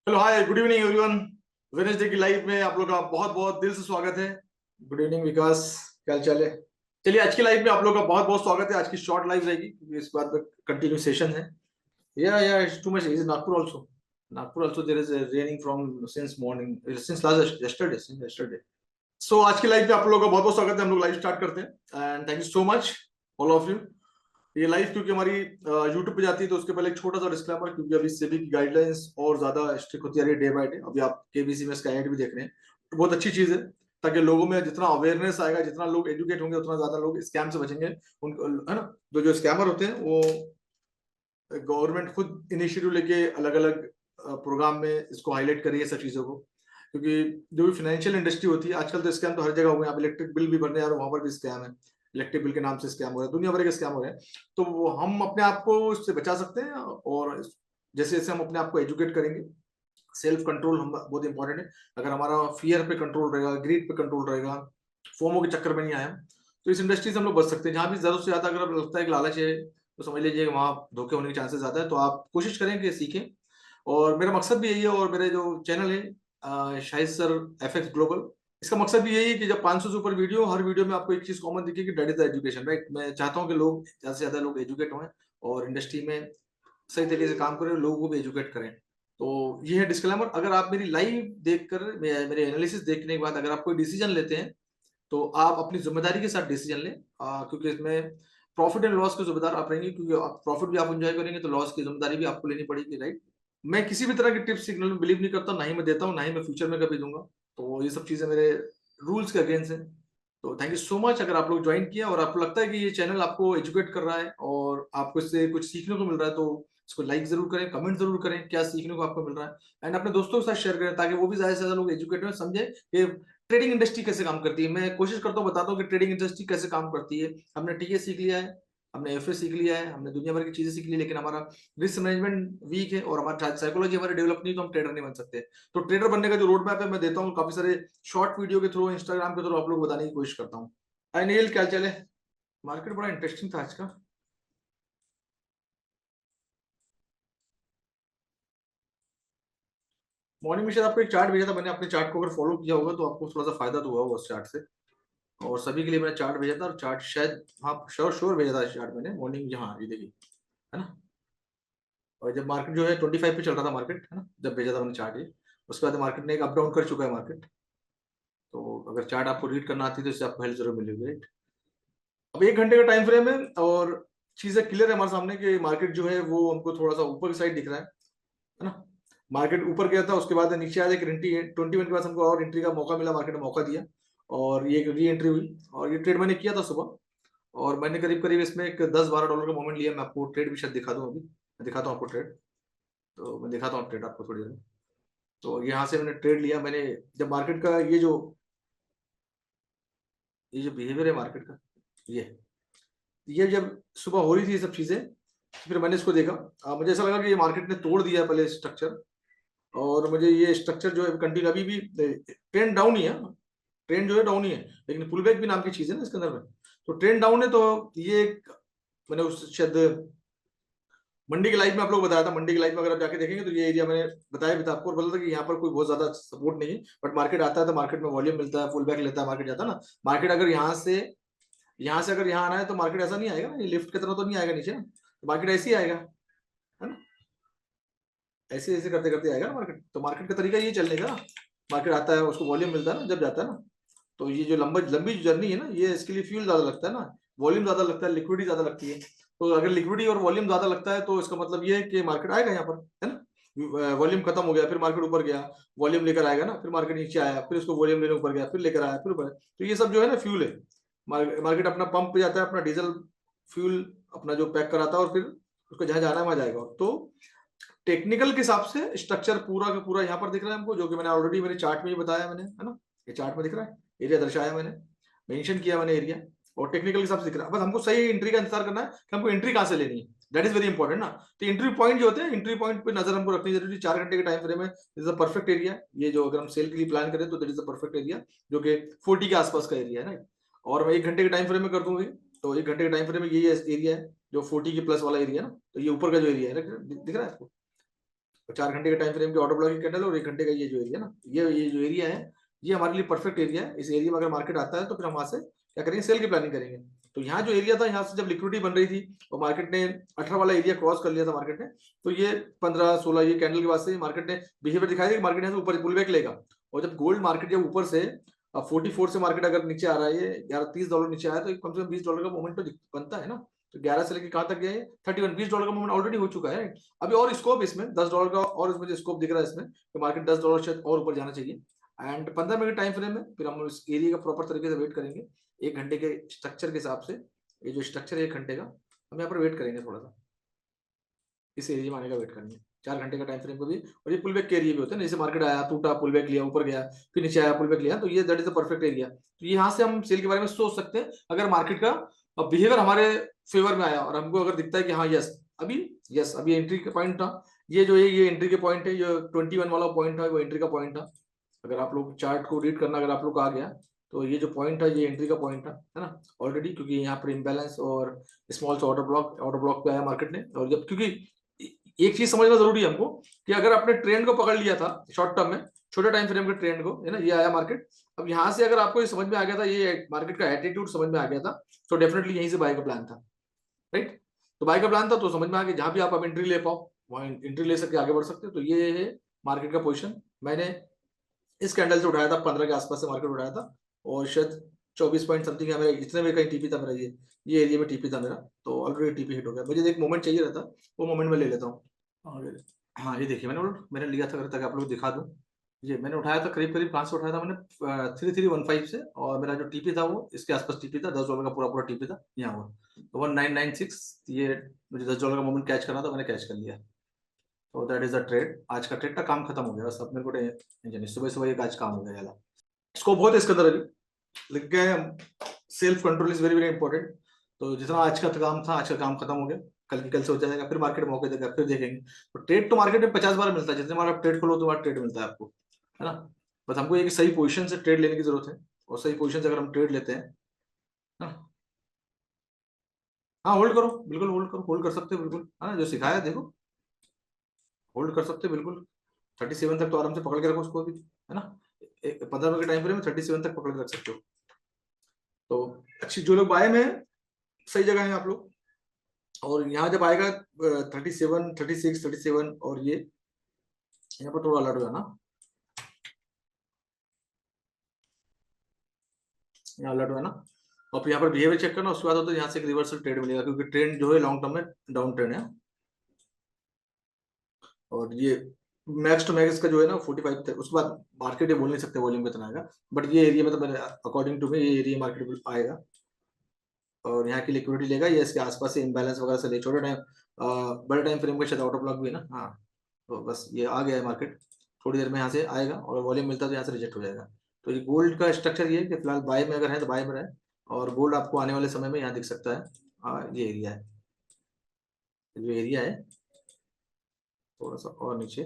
Hello hi good evening everyone. Wednesday की live में आप लोग का बहुत बहुत दिल से स्वागत है। गुड इवनिंग विकास, क्या हाल चाल है? चलिए आज की लाइव में आप लोग का बहुत बहुत स्वागत है। आज की शॉर्ट लाइव रहेगी क्योंकि इस बात में कंटिन्यू सेशन है। या it's too much. Is Nagpur also? Nagpur also there is raining from since morning, since last yesterday. So आज की लाइव में आप लोगों का बहुत बहुत स्वागत है। हम लोग लाइव स्टार्ट करते हैं and thank you so much all of you. ये लाइव क्योंकि हमारी यूट्यूब पे जाती है तो उसके पहले एक छोटा सा डिस्क्लेमर, क्योंकि अभी सेबी की गाइडलाइंस और ज्यादा स्ट्रिक्ट होती जा रही है डे बाय डे। अभी आप केबीसी में इसका ऐड भी देख रहे हैं, तो बहुत अच्छी चीज है ताकि लोगों में जितना अवेयरनेस आएगा, जितना लोग एजुकेट होंगे, उतना ज्यादा लोग स्कैम से बचेंगे। उनको है ना, जो स्कैमर होते हैं वो गवर्नमेंट खुद इनिशिएटिव लेके अलग अलग प्रोग्राम में इसको हाईलाइट करिए सब चीजों को, क्योंकि जो भी फाइनेंशियल इंडस्ट्री होती है आजकल तो स्कैम तो हर जगह हो गए। आप इलेक्ट्रिक बिल भी भरने आ रहे हो, वहां पर भी स्कैम है। इलेक्ट्रिक बिल के नाम से स्कैम हो रहा है, दुनिया भर के स्कैम हो रहे हैं। तो हम अपने आप को इससे बचा सकते हैं, और जैसे जैसे हम अपने आप को एजुकेट करेंगे, सेल्फ कंट्रोल हम बहुत इंपॉर्टेंट है। अगर हमारा फियर पे कंट्रोल रहेगा, ग्रीड पे कंट्रोल रहेगा, फोमो के चक्कर में नहीं आया, तो इस इंडस्ट्री से हम लोग बच सकते हैं। जहां भी जरूरत से ज्यादा अगर लगता है कि लालच है, तो समझ लीजिए वहां धोखे होने के चांसेस ज्यादा है। तो आप कोशिश करें कि सीखें, और मेरा मकसद भी यही है। और मेरे जो चैनल है शाहिद सर एफएक्स ग्लोबल, इसका मकसद भी यही है कि जब 500 से ऊपर वीडियो, हर वीडियो में आपको एक चीज कॉमन दिखे कि that is the education, right. मैं चाहता हूं कि लोग ज्यादा से ज्यादा लोग एजुकेट हों और इंडस्ट्री में सही तरीके से काम करें, लोगों को भी एजुकेट करें। तो ये है डिस्क्लेमर। अगर आप मेरी लाइव देखकर, मेरे एनालिसिस देखने के बाद अगर आप कोई डिसीजन लेते हैं, तो आप अपनी जिम्मेदारी के साथ डिसीजन लें, क्योंकि इसमें प्रॉफिट एंड लॉस के जिम्मेदार आप रहेंगे, क्योंकि प्रॉफिट भी आप एंजॉय करेंगे तो लॉस की जिम्मेदारी भी आपको लेनी पड़ेगी, राइट। मैं किसी भी तरह की टिप्स सिग्नल में बिलीव नहीं करता, ना ही मैं देता हूँ, ना ही मैं फ्यूचर में कभी दूंगा। तो ये सब चीजें मेरे रूल्स के अगेंस्ट है। तो थैंक यू सो मच अगर आप लोग ज्वाइन किया और आपको लगता है कि ये चैनल आपको एजुकेट कर रहा है और आपको इससे कुछ सीखने को मिल रहा है, तो इसको लाइक जरूर करें, कमेंट जरूर करें क्या सीखने को आपको मिल रहा है, एंड अपने दोस्तों के साथ शेयर करें ताकि वो भी ज्यादा से ज्यादा लोग एजुकेट हो, समझे कि ट्रेडिंग इंडस्ट्री कैसे काम करती है। मैं कोशिश करता हूँ बताता हूँ कि ट्रेडिंग इंडस्ट्री कैसे काम करती है। हमने टीए सीख लिया है, हमने एफए सीख लिया है, हमने दुनिया भर की चीजें सीख ली, लेकिन हमारा रिस्क मैनेजमेंट वीक है और हमारा साइकोलॉजी हमारी डेवलप नहीं, तो हम ट्रेडर नहीं बन सकते। तो ट्रेडर बनने का जो रोड मैप है मैं देता हूँ काफी सारे शॉर्ट वीडियो के थ्रू, इंस्टाग्राम के थ्रू आप लोग बताने की कोशिश करता हूँ। अनिल क्या चले? मार्केट बड़ा इंटरेस्टिंग था आज का। मॉर्निंग में शायद आपको एक चार्ट भेजा था मैंने, अपने चार्ट को अगर फॉलो किया होगा तो आपको थोड़ा सा फायदा तो हुआ होगा उस चार्ट से। और सभी के लिए मैंने चार्ट भेजा था, और चार्ट शायद, हाँ श्योर श्योर भेजा था चार्ट मैंने मॉर्निंग, यहाँ ये देखिए, है ना। और जब मार्केट जो है 25 पे चल रहा था मार्केट, है ना, जब भेजा था मैंने चार्ट ये, उसके बाद मार्केट ने एक अप डाउन कर चुका है मार्केट। तो अगर चार्ट आपको रीड करना आती है तो इससे आपको हेल्प जरूर मिलेगी, राइट। अब 1 घंटे का टाइम फ्रेम है और चीजें क्लियर है हमारे सामने कि मार्केट जो है वो हमको थोड़ा सा ऊपर की साइड दिख रहा है ना। मार्केट ऊपर गया था, उसके बाद नीचे आया, एक एंट्री 21 के बाद हमको और एंट्री का मौका मिला, मार्केट ने मौका दिया और ये री एंट्री हुई। और ये ट्रेड मैंने किया था सुबह, और मैंने करीब करीब इसमें एक 10-12 डॉलर का मोमेंट लिया। मैं आपको ट्रेड भी शायद दिखा दूं, अभी मैं दिखाता हूँ आपको ट्रेड। तो मैं दिखाता हूँ ट्रेड आपको थोड़ी देर में। तो यहाँ से मैंने ट्रेड लिया, मैंने जब मार्केट का ये जो बिहेवियर है मार्केट का, ये जब सुबह हो रही थी ये सब चीजें, फिर मैंने इसको देखा। मुझे ऐसा लगा कि ये मार्केट ने तोड़ दिया है पहले स्ट्रक्चर, और मुझे ये स्ट्रक्चर जो है कंटिन्यू अभी भी ट्रेंड डाउन ही है। ट्रेंड जो है डाउन ही है, लेकिन पुल बैक भी नाम की चीज है ना इसके अंदर में। तो ट्रेंड डाउन है, तो ये मैंने उस शायद मंडी की लाइफ में आप लोग बताया था। मंडी की लाइफ में अगर आप जाके देखेंगे तो ये एरिया मैंने बताया भी था आपको, और बोला था कि यहाँ पर कोई बहुत ज्यादा सपोर्ट नहीं है, बट मार्केट आता है तो मार्केट में वॉल्यूम मिलता है, फुल बैक लेता है, मार्केट जाता है ना। मार्केट अगर यहाँ से अगर यहाँ आना है तो मार्केट ऐसा नहीं आएगा ना, ये लिफ्ट की तरह तो नहीं आएगा नीचे ना, तो मार्केट ऐसे ही आएगा, है ना। ऐसे ऐसे करते करते आएगा ना मार्केट। तो मार्केट का तरीका ये चलने का, मार्केट आता है उसको वॉल्यूम मिलता है ना जब जाता है ना। तो ये जो लंबी जर्नी है ना, ये इसके लिए फ्यूल ज्यादा लगता है ना, वॉल्यूम ज्यादा लगता है, लिक्विडिटी ज्यादा लगती है। तो अगर लिक्विडिटी और वॉल्यूम ज्यादा लगता है तो इसका मतलब ये है कि मार्केट आएगा यहाँ पर, है ना। वॉल्यूम खत्म हो गया, फिर मार्केट ऊपर गया, वॉल्यूम लेकर आएगा ना, फिर मार्केट नीचे आया, फिर उसको वॉल्यूम लेने ऊपर गया, फिर लेकर आया, फिर ऊपर। तो ये सब जो है ना फ्यूल है। मार्केट अपना पंप पे जाता है, अपना डीजल फ्यूल अपना जो पैक कराता है, और फिर उसको जहां जाना है वहां जाएगा। तो टेक्निकल के हिसाब से स्ट्रक्चर पूरा का पूरा यहाँ पर दिख रहा है हमको, जो कि मैंने ऑलरेडी मेरे चार्ट में ही बताया मैंने, है ना। ये चार्ट में दिख रहा है, एरिया दर्शाया मैंने, मेंशन किया मैंने एरिया, और टेक्निकल के हिसाब से दिख रहा है। बस हमको सही एंट्री का इंतजार करना है कि हमको एंट्री कहाँ से लेनी है, दैट इज वेरी इंपॉर्टेंट ना। तो एंट्री पॉइंट जो होते हैं, एंट्री पॉइंट पे नजर हमको रखनी जरूरी। 4 घंटे के टाइम फ्रेम है, this is a perfect area. ये जो अगर हम सेल के लिए प्लान करें तो that is a perfect area, जो कि 40 के आसपास का एरिया है ना। और मैं 1 घंटे के टाइम फ्रेम में कर दूंगी, तो 1 घंटे के टाइम फ्रेम में यही एरिया है जो 40 के प्लस वाला एरिया है ना। तो ये ऊपर का जो एरिया है दिख रहा है आपको, तो 4 घंटे के टाइम फ्रेम के ऑर्डर ब्लॉक की कैंडल और 1 घंटे का ये जो एरिया ना, ये जो एरिया है ये हमारे लिए परफेक्ट एरिया है। इस एरिया में अगर मार्केट आता है तो फिर हम वहां से क्या करेंगे, सेल की प्लानिंग करेंगे। तो यहाँ जो एरिया था, यहाँ से जब लिक्विडिटी बन रही थी और मार्केट ने 18 वाला एरिया क्रॉस कर लिया था मार्केट ने, तो ये 15-16 ये कैंडल के बाद से मार्केट ने बिहेवियर दिखाया कि मार्केट यहाँ से ऊपर पुल बैक लेगा। और जब गोल्ड मार्केट जब ऊपर से 44 से मार्केट अगर नीचे आ रहा है, ये $11-30 नीचे आया, तो कम से कम $20 का मोमेंट तो बनता है ना। तो 11 से लेकर कहां तक गया है, 31, $20 का मोमेंट ऑलरेडी हो चुका है। अभी और स्कोप इसमें $10 का, और इसमें स्कोप दिख रहा है इसमें, तो मार्केट $10 शायद और ऊपर जाना चाहिए। एंड 15 मिनट टाइम फ्रेम में फिर हम इस एरिया का प्रॉपर तरीके से वेट करेंगे। 1 घंटे के स्ट्रक्चर के हिसाब से, ये जो स्ट्रक्चर है 1 घंटे का, हम यहाँ पर वेट करेंगे थोड़ा सा, इस एरिया में आने का वेट करेंगे 4 घंटे का टाइम फ्रेम को भी। और ये पुल बैक के एरिया भी होते हैं, जैसे मार्केट आया, टूटा, पुल बैक लिया, ऊपर गया, फिर नीचे आया, पुल बैक लिया, तो ये that is the perfect area. तो यहाँ से हम सेल के बारे में सोच सकते हैं अगर मार्केट का बिहेवियर हमारे फेवर में आया और हमको अगर दिखता है कि हाँ यस अभी एंट्री का पॉइंट था, ये जो है ये एंट्री के पॉइंट है, ये 21 वाला पॉइंट था, वो एंट्री का पॉइंट था। अगर आप लोग चार्ट को रीड करना अगर आप लोग को आ गया, तो ये जो पॉइंट है ये एंट्री का पॉइंट था, है ना ऑलरेडी, क्योंकि यहाँ पर इम्बैलेंस और स्मॉल सा ऑर्डर ब्लॉक पे आया मार्केट ने। और जब क्योंकि एक चीज समझना जरूरी है हमको कि अगर आपने ट्रेंड को पकड़ लिया था शॉर्ट टर्म में, छोटे टाइम फ्रेम के ट्रेंड को, है ना, ये आया मार्केट, अब यहाँ से अगर आपको ये समझ में आ गया था, ये मार्केट का एटीट्यूड समझ में आ गया था, तो डेफिनेटली यहीं से बाय का प्लान था, राइट। तो बाय का प्लान था, तो समझ में आ गया जहां भी आप एंट्री ले पाओ वहां एंट्री ले सकते आगे बढ़ सकते हो। तो ये है मार्केट का पोजिशन। मैंने इस कैंडल से उठाया था, 15 के आसपास से मार्केट उठाया था, और शायद 24 पॉइंट समथिंग है मेरा, इतने में कहीं टीपी था मेरा, ये एरिया में टीपी था मेरा, तो ऑलरेडी टीपी हिट हो गया। मुझे एक मोमेंट चाहिए रहता, वो मोमेंट में ले लेता हूँ। और हाँ ये देखिए, मैंने लिया था ताकि आप लोग को दिखा दूं। ये मैंने उठाया था करीब करीब, कहाँ से उठाया था मैंने, 3315 से, और मेरा जो टीपी था वो इसके आसपास टीपी था, $10 का पूरा पूरा टीपी था यहाँ हुआ, तो 1996, ये मुझे $10 का मोमेंट कैच करना था, मैंने कैच कर लिया। तो दैट इज द ट्रेड। आज का ट्रेड का काम खत्म हो गया, बस अब मेरे को टेंशन नहीं, सुबह सुबह एक आज काम हो गया। स्कोप बहुत है इसके अंदर अभी, लिख गए self control is very very important. तो जितना आज का काम था, आज का काम खत्म हो गया, कल की कल से हो जाएगा, फिर मार्केट मौके देगा, फिर देखेंगे। तो ट्रेड तो मार्केट में 50 बार मिलता है, जितने बार आप ट्रेड खोलो तो ट्रेड मिलता है आपको, है ना। बस हमको एक सही पोजीशन से ट्रेड लेने की जरूरत है, और सही पोजीशन से अगर हम ट्रेड लेते हैं ना, हाँ होल्ड करो, बिल्कुल होल्ड करो, होल्ड कर सकते हो बिल्कुल, हाँ जो सिखाया देखो, होल्ड कर सकते हो बिल्कुल। 37 तक तो आराम से पकड़ के रखो उसको भी, है ना। 15 मिनट के टाइम फ्रेम में 37 तक पकड़ के रख सकते हो। तो अच्छी, जो लोग बाय में हैं, सही जगह है आप लोग। और यहाँ जब आएगा 37, 36, 37, और ये यहाँ पर थोड़ा अलर्ट हो जाना, यहाँ अलर्ट हो जाना, और फिर यहाँ पर बिहेवियर चेक करना। उसके बाद होता है यहाँ से एक रिवर्सल ट्रेड मिलेगा, क्योंकि ट्रेंड जो है लॉन्ग टर्म में डाउन ट्रेंड है। और ये मैक्स टू मैक्स का जो है ना 45 तक, उसके बाद मार्केट ये बोल नहीं सकते वॉल्यूम कितना आएगा, बट ये एरिया में तो मैंने अकॉर्डिंग टू मी ये एरिया मार्केट आएगा। और यहाँ की लिक्विडिटी लेगा, ये इसके आसपास से इम्बैलेंस वगैरह से ले, छोटे टाइम बड़े टाइम फ्रेम का शायद ऑटो ब्लॉक भी है ना, हाँ। तो बस ये आ गया है मार्केट, थोड़ी देर में यहाँ से आएगा, और वॉल्यूम मिलता है तो यहाँ से रिजेक्ट हो जाएगा। तो ये गोल्ड का स्ट्रक्चर ये है कि फिलहाल बाय में अगर है तो बाय में रहे, और गोल्ड आपको आने वाले समय में यहाँ दिख सकता है। ये एरिया है, जो एरिया है थोड़ा सा और नीचे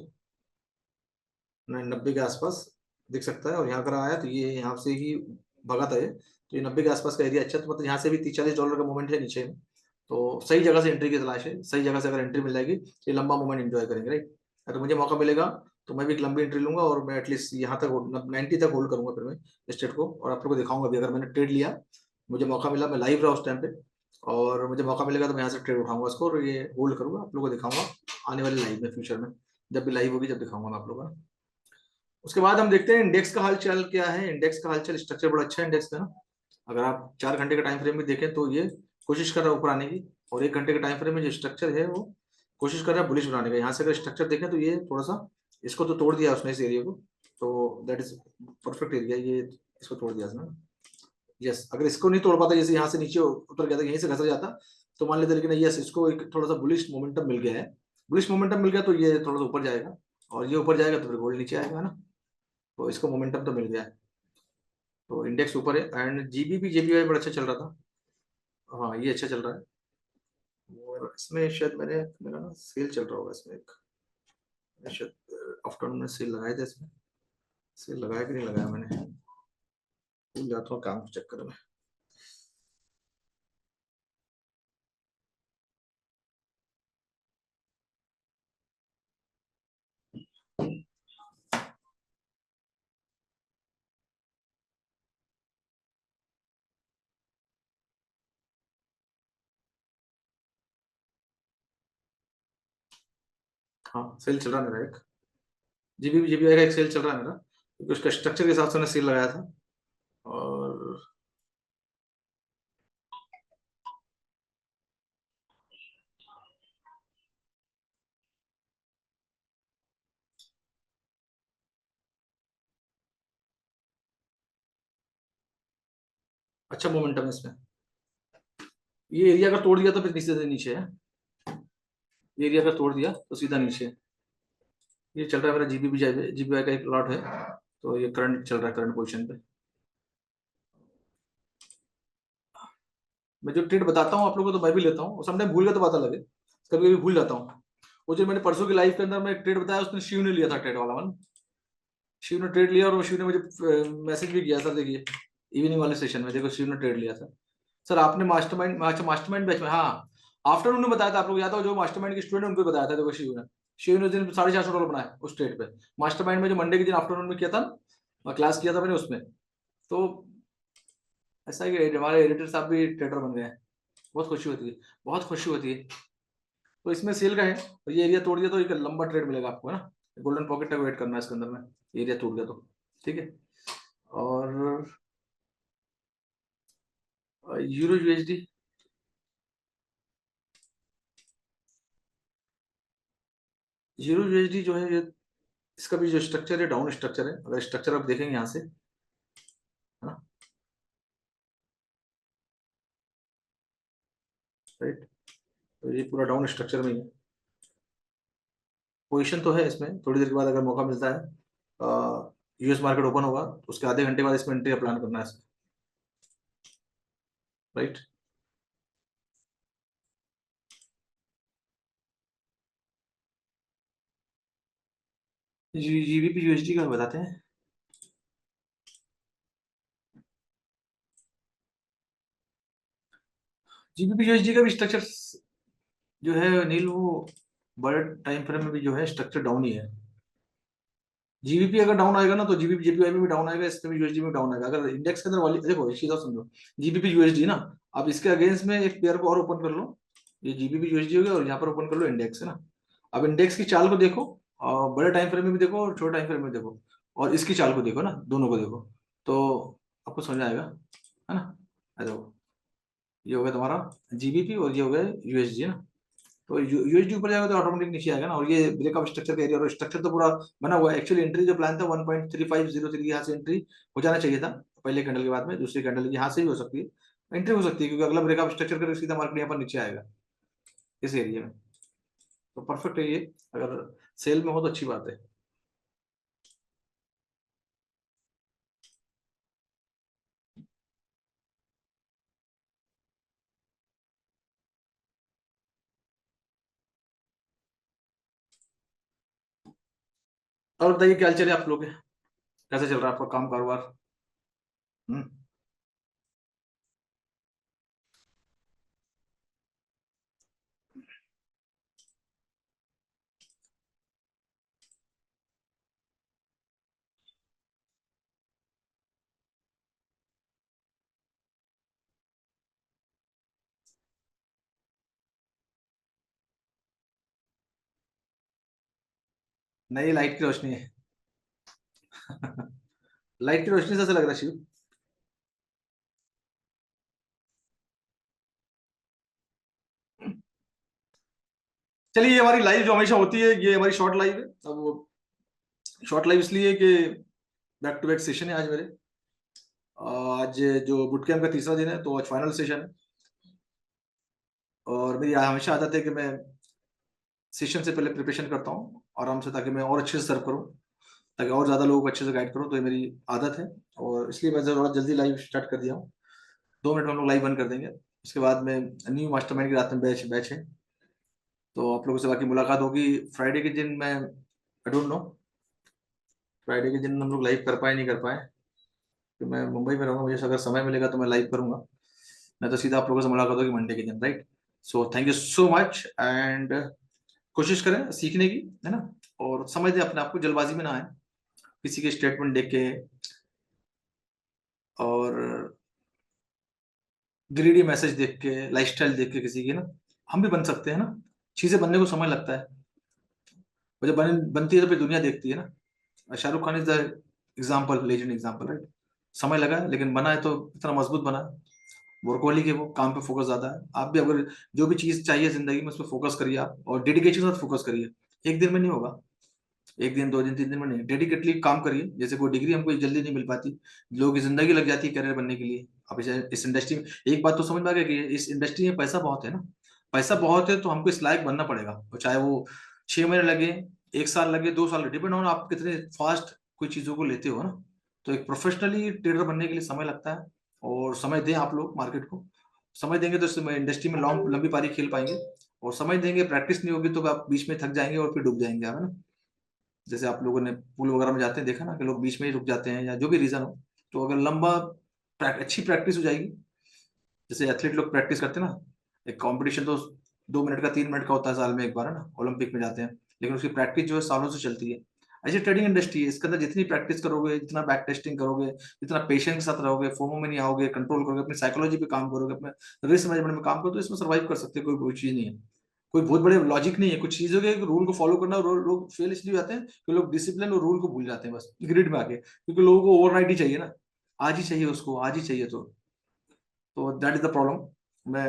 90 के आसपास दिख सकता है, और यहाँ अगर आया तो ये यहाँ से ही भगा था ये, तो ये 90 के आसपास का एरिया अच्छा, तो मतलब यहाँ से भी $30-40 का मूवमेंट है नीचे में। तो सही जगह से एंट्री की तलाश है, सही जगह से अगर एंट्री मिल जाएगी तो ये लंबा मूवमेंट एंजॉय करेंगे, राइट। अगर मुझे मौका मिलेगा तो मैं भी एक लंबी एंट्री लूंगा, और मैं एटलीस्ट यहाँ तक 90 तक होल्ड करूंगा फिर मैं स्टेट को, और आप लोग को दिखाऊंगा भी, अगर मैंने ट्रेड लिया, मुझे मौका मिला, मैं लाइव रहा उस टाइम पे, और मुझे मौका मिलेगा तो मैं यहाँ से ट्रेड उठाऊंगा उसको, और ये होल्ड करूंगा, आप लोग को दिखाऊंगा आने वाले लाइव में, फ्यूचर में जब भी लाइव होगी जब दिखाऊंगा मैं आप लोगों को। उसके बाद हम देखते हैं इंडेक्स का हालचाल क्या है। इंडेक्स का हालचाल, स्ट्रक्चर बड़ा अच्छा है इंडेक्स का ना। अगर आप 4 घंटे का टाइम फ्रेम में देखें तो ये कोशिश कर रहा है ऊपर आने की, और 1 घंटे के टाइम फ्रेम में जो स्ट्रक्चर है वो कोशिश कर रहा है बुलिश बनाने का। यहाँ से अगर स्ट्रक्चर देखें तो ये थोड़ा सा, इसको तो तोड़ दिया उसने इस एरिया को, तो दैट इज परफेक्ट एरिया, ये इसको तोड़ दिया उसने। यस, अगर इसको नहीं तोड़ पाता, जैसे यहाँ से नीचे उतर गया था, यहीं से घसर जाता, तो मान लेते, लेकिन यस इसको एक थोड़ा सा बुलिश मोमेंटम मिल गया है, बुलिश मोमेंटम मिल गया तो ये थोड़ा सा ऊपर जाएगा, और ये ऊपर जाएगा तो फिर गोल्ड नीचे आएगा ना। तो इसको मोमेंटम तो मिल गया है, तो इंडेक्स ऊपर है। एंड जीबीपी जेपीवाई बड़ा अच्छा चल रहा था, हाँ ये अच्छा चल रहा है। और इसमें शायद मेरा ना सेल चल रहा होगा इसमें, एक शायद आफ्टरनून में सेल लगाया था इसमें, सेल लगाया कि नहीं लगाया मैंने, भूल जाता हूँ काम के चक्कर में। हाँ सेल चल रहा है मेरा, एक जीबीआई का एक सेल चल रहा है मेरा, क्योंकि उसका स्ट्रक्चर के हिसाब से मैंने सेल लगाया था। और अच्छा मोमेंटम है इसमें। ये एरिया अगर तोड़ दिया तो फिर नीचे से नीचे है। ये एरिया अगर तोड़ दिया तो सीधा नीचे है। ये चल रहा है मेरा जीबीआई का एक लॉट है। तो ये करंट चल रहा है, करंट पोजीशन पे। मैं जो ट्रेड बताता हूँ आप लोगों को तो मैं भी लेता हूँ, समटाइम भूल गया तो पता लगे, कभी कभी भूल जाता हूँ। वो जो मैंने परसों की लाइव के अंदर मैं एक ट्रेड बताया, उसने शिव ने लिया था ट्रेड वाला वन। शिव ने ट्रेड लिया और वो शिव ने मुझे मैसेज भी किया था, देखिए इवनिंग वाले सेशन में, देखो शिव ने ट्रेड लिया था। सर आपने मास्टरमाइंड, अच्छा मास्टरमाइंड बैच में, हाँ आफ्टरनून में बताया था, आप लोग याद हो, जो मास्टरमाइंड के स्टूडेंट उनको बताया था, देखो शिव ने उस दिन $450 बनाया उस ट्रेड पे। मास्टरमाइंड में जो मंडे के दिन आफ्टरनून में किया था ना, क्लास किया था मैंने उसमें। तो ऐसा ही हमारे एडिटर साहब भी ट्रेडर बन गए हैं। बहुत खुशी होती है, बहुत खुशी होती है। तो इसमें सेल का है, और ये एरिया तोड़ दिया तो एक लंबा ट्रेड मिलेगा आपको, है ना। गोल्डन पॉकेट तक वेट करना है इसके अंदर में, एरिया तोड़ दिया तो। ठीक है। और यूरो यूएसडी, यूरो यूएसडी जो है ये, इसका भी जो स्ट्रक्चर है डाउन स्ट्रक्चर है, अगर स्ट्रक्चर आप देखेंगे यहाँ से, है ना, राइट। तो ये पूरा डाउन स्ट्रक्चर में ही है। पोजीशन तो है इसमें, थोड़ी देर के बाद अगर मौका मिलता है, यूएस मार्केट ओपन होगा तो उसके आधे घंटे बाद इसमें एंट्री का प्लान करना है, राइट। जीबीपी यूएसडी का बताते हैं। जीबीपी यूएसडी का भी स्ट्रक्चर जो है नील, वो बड़े टाइम फ्रेम में भी जो है स्ट्रक्चर डाउन ही है। जीबीपी अगर डाउन आएगा ना तो जीबीपी जेपीवाई में भी डाउन आएगा, इसमें भी यूएसडी में डाउन आएगा। अगर इंडेक्स के अंदर वाली देखो एक चीज और समझो, जीबीपी यूएसडी ना, आप इसके अगेंस्ट में एक पेयर को और ओपन कर लो, ये जीबीपी यूएसडी हो गया, और यहाँ पर ओपन कर लो इंडेक्स, है ना। अब इंडेक्स की चाल को देखो, और बड़े टाइम फ्रेम में भी देखो और छोटे टाइम फ्रेम में देखो, और इसकी चाल को देखो ना, दोनों को देखो, तो आपको समझ आएगा, है ना। आ जाओ, ये हो गया तुम्हारा जीबीपी और ये हो गया यूएसडी, है ना। तो यूएसडी ऊपर जाएगा तो ऑटोमेटिक नीचे आएगा ना। और ये ब्रेकअप स्ट्रक्चर का एरिया, और स्ट्रक्चर तो पूरा बना हुआ है। एक्चुअली एंट्री जो प्लान था 1.3503 यहाँ से एंट्री हो जाना चाहिए था पहले कैंडल के बाद में, दूसरी कैंडल यहाँ से भी हो सकती है एंट्री, हो सकती है, क्योंकि अगला ब्रेकअप स्ट्रक्चर करके सीधा मार्केट यहाँ पर नीचे आएगा इस एरिया में। तो परफेक्ट है ये, अगर सेल में हो तो अच्छी बात है। और बताइए क्या चले आप लोग के, कैसे चल रहा है आपका काम कारोबार? हम्म। नहीं, लाइट की रोशनी है। लाइट की रोशनी से ऐसा लग रहा है शिव। चलिए, ये हमारी लाइव जो हमेशा होती है, ये हमारी शॉर्ट लाइव है। अब शॉर्ट लाइव इसलिए कि बैक टू बैक सेशन है आज मेरे। आज जो बुट कैंप का तीसरा दिन है, तो आज फाइनल सेशन है। और मेरी हमेशा आदत है कि मैं सेशन से पहले प्रिपरेशन करता हूँ आराम से, ताकि मैं और अच्छे से सर्व करूँ, ताकि और ज़्यादा लोगों को अच्छे से गाइड करूँ। तो ये मेरी आदत है, और इसलिए मैं थोड़ा जल्दी लाइव स्टार्ट कर दिया हूँ। 2 मिनट में हम लोग लाइव बंद कर देंगे। उसके बाद में न्यू मास्टरमाइंड की रात में बैच बैच है, तो आप लोगों से बाकी मुलाकात होगी फ्राइडे के दिन। मैं आई डोंट नो फ्राइडे के दिन हम लोग लाइव कर पाए नहीं कर पाए, तो मैं मुंबई में रहूँगा, मुझे अगर समय मिलेगा तो मैं लाइव करूंगा, नहीं तो सीधा आप लोगों से मुलाकात होगी मंडे के दिन, right. So thank you so much, and कोशिश करें सीखने की, है ना। और समझ दें अपने आप को, जल्दबाजी में ना आए किसी के स्टेटमेंट देख के, और ग्रीडी मैसेज देख के, लाइफस्टाइल देख के किसी की ना। हम भी बन सकते हैं ना, चीजें बनने को समय लगता है। और जब बनती है तो फिर दुनिया देखती है ना। Shahrukh Khan is the example, legend example, right. समय लगा है लेकिन बना है तो इतना मजबूत बना है। वर्कोहॉलिक है वो, काम पे फोकस ज्यादा है। आप भी अगर जो भी चीज चाहिए जिंदगी में उस पर फोकस करिए आप, और डेडिकेशन के साथ फोकस करिए। एक दिन में नहीं होगा, एक दिन 2 दिन 3 दिन में नहीं, डेडिकेटली काम करिए। जैसे कोई डिग्री हमको जल्दी नहीं मिल पाती, लोगों की जिंदगी लग जाती है करियर बनने के लिए। अब इस इंडस्ट्री में एक बात तो समझ में आ गया कि इस इंडस्ट्री में पैसा बहुत है ना। पैसा बहुत है तो हमको इस लायक बनना पड़ेगा, और चाहे वो 6 महीने लगे, 1 साल लगे, 2 साल, डिपेंड ऑन आप कितने फास्ट कोई चीजों को लेते हो ना। तो एक प्रोफेशनली ट्रेडर बनने के लिए समय लगता है, और समय दें आप लोग मार्केट को। समय देंगे तो इंडस्ट्री में लॉन्ग लंबी पारी खेल पाएंगे। और समय देंगे, प्रैक्टिस नहीं होगी तो आप बीच में थक जाएंगे और फिर डूब जाएंगे आप, है ना। जैसे आप लोगों ने पूल वगैरह में जाते हैं देखा ना, कि लोग बीच में ही रुक जाते हैं या जो भी रीजन हो। तो अगर अच्छी प्रैक्टिस हो जाएगी, जैसे एथलीट लोग प्रैक्टिस करते हैं ना, एक कंपटीशन तो 2 मिनट का 3 मिनट का होता है साल में एक बार, है ना, ओलंपिक में जाते हैं, लेकिन उसकी प्रैक्टिस जो है सालों से चलती है। ऐसी ट्रेडिंग इंडस्ट्री है, इसके अंदर जितनी प्रैक्टिस करोगे, जितना बैक टेस्टिंग करोगे, जितना पेशेंस के साथ रहोगे, फोमो में नहीं आओगे, कंट्रोल करोगे, अपनी साइकोलॉजी पे काम करोगे, अपने रिस्क मैनेजमेंट में काम करोगे, तो इसमें सर्वाइव कर सकते हैं। कोई चीज नहीं है, कोई बहुत बड़े लॉजिक नहीं है। कुछ चीजों के रूल को फॉलो करना, लोग फेल इसलिए जाते हैं कि लोग डिसिप्लिन और रूल को भूल जाते हैं बस ग्रिड में आके, क्योंकि लोगों को ओवरनाइट ही चाहिए ना, आज ही चाहिए उसको, आज ही चाहिए। तो दैट इज द प्रॉब्लम। मैं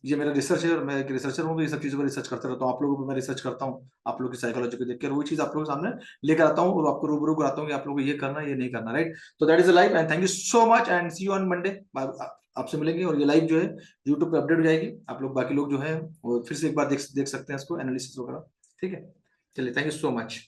ये मेरा रिसर्च है, और मैं एक रिसर्चर हूँ, तो ये सब चीजों पर रिसर्च करता रहता हूँ। आप लोगों को मैं रिसर्च करता हूँ, आप लोगों की साइकोलॉजी को देख कर वही चीज आप लोगों के सामने लेकर आता हूँ, और आपको रूबरू कराता हूँ कि आप लोगों को ये करना है, ये नहीं करना, राइट। तो that is a life, and thank you so much, and see you on Monday. आपसे मिलेंगे, और ये लाइव जो है यूट्यूब पे अपडेट हो जाएगी। आप लोग बाकी लोग जो है वो फिर से एक बार देख सकते हैं इसको, एनालिसिस वगैरह। ठीक है, चलिए, थैंक यू सो मच।